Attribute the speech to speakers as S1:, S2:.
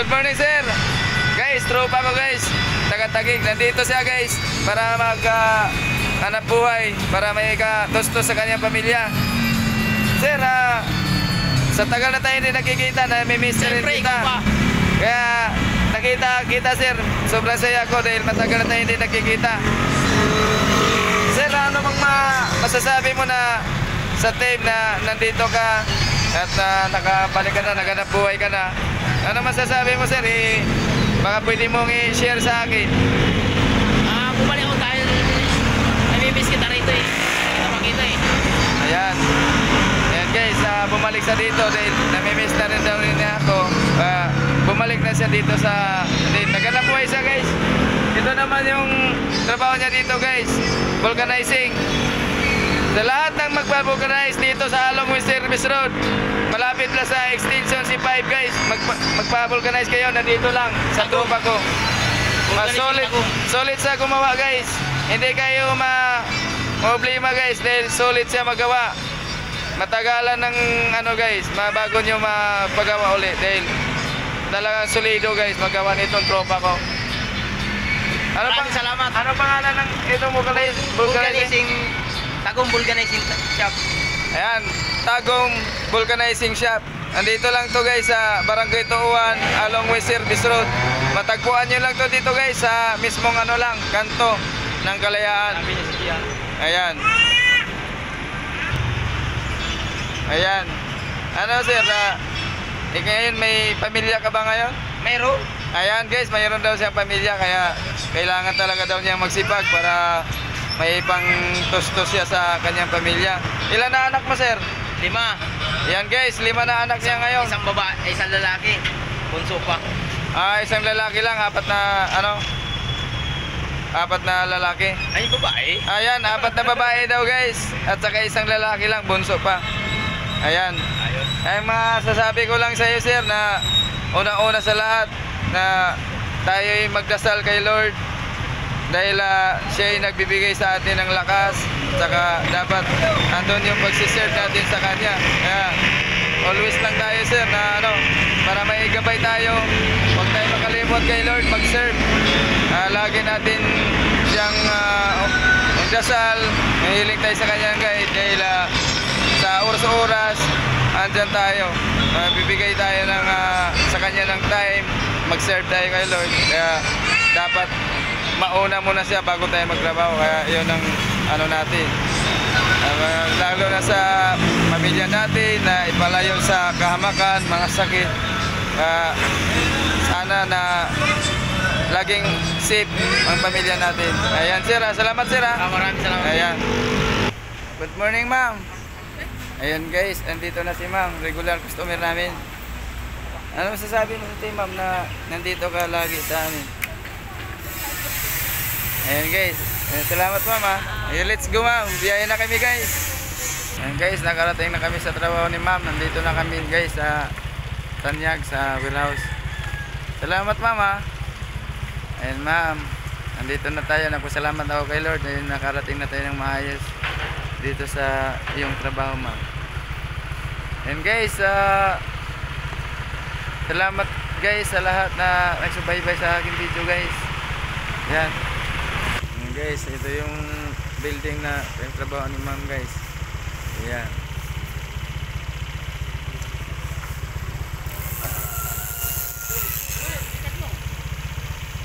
S1: Good morning sir. Guys, tropa ko guys. Taga-Taguig. Nandito siya guys para hanap buhay, para may katustos sa kanyang pamilya. Sir, sa tagal na tayo hindi nakikita, nami-miss na rin kita. Kaya nakita kita sir, sobrang saya ko dahil matagal na tayo hindi nakikita. Sir, ano bang masasabi mo na sa team na nandito ka at nakabalik ka na, naghanap buhay ka na? Ano masasabi mo sir? Baka pwede mong i-share sa akin.
S2: Bumalik ako dahil nami-miss kita rito eh. Kita eh.
S1: Ayan. Ayan guys, bumalik sa dito dahil nami-miss na rin daw rin ako. Bumalik na siya dito sa... Naghanap buhay siya guys. Ito naman yung trabaho niya dito guys. Vulcanizing. Sa lahat ng magpa-vulcanize dito sa Along West Service Road, malapit lang sa extension C5 guys. Magpa-vulcanize kayo, nandito lang sa tropa ko. Solid sa gumawa guys. Hindi kayo problema guys dahil solid siya magawa. Matagalan ng ano guys, bago nyo mapagawa ulit dahil talagang solido guys magawa nitong tropa ko.
S2: Salamat.
S1: Ano pangalan ng itong vulcanizing?
S2: Tagong Vulcanizing Shop.
S1: Ayan, Tagong Vulcanizing Shop. Andito lang to guys sa Barangay Tuuan, Along West Service Road. Matagpuan nyo lang to dito guys sa mismong ano lang, kanto ng Kalayaan. Ayan. Ayan. Ano sir, ngayon may pamilya ka ba ngayon?
S2: Mayroon.
S1: Ayan guys, mayroon daw siyang pamilya kaya kailangan talaga daw niyang magsipag para may pang tustos siya sa kanyang pamilya. Ilan na anak mo sir?
S2: 5.
S1: Ayan guys, 5 na anak niya ngayon.
S2: Isang babae, isang lalaki. Bunso pa.
S1: Isang lalaki lang, 4 na lalaki.
S2: Ay, babae?
S1: Ayan, 4 na babae daw guys. At saka isang lalaki lang, bunso pa. Ayan.
S2: Ayun.
S1: Ay masasabi ko lang sa iyo sir na unang-una sa lahat na tayo'y magdasal kay Lord dahil siya ay nagbibigay sa atin ng lakas, saka dapat andun yung pagsiserve natin sa Kanya. Kaya always lang tayo sir na para may gabay tayo, huwag tayo makalimot kay Lord mag-serve. Lagi natin siyang magdasal, mahiling tayo sa Kanyang guide dahil sa oras-oras andyan tayo, bibigay tayo ng sa Kanya ng time, mag-serve tayo kay Lord. Kaya dapat mauna muna siya bago tayo magtrabaho. Kaya yun ang natin, lalo na sa pamilya natin na ipalayo sa kahamakan, mga sakit. Sana na laging safe ang pamilya natin. Ayan sir, salamat sir.
S2: Maraming salamat.
S1: Ayan. Good morning ma'am. Ayan guys, andito na si ma'am, regular customer namin. Ano masasabi mo sa ma'am na nandito ka lagi sa amin? Ayan guys, salamat ma'am ha. Ayan, let's go ma'am, biyaya na kami guys. Ayan guys, nakarating na kami sa trabaho ni ma'am. Nandito na kami guys sa Tanyag, sa warehouse. Salamat ma'am ha. Ayan ma'am, nandito na tayo. Nagpasalamat ako kay Lord dahil nakarating na tayo ng maayos dito sa iyong trabaho ma'am. Ayan guys, salamat guys sa lahat na nagsubaybay sa aking video guys. Ayan. Ayan guys, ito yung building na yung trabaho ni ma'am guys. Ayan.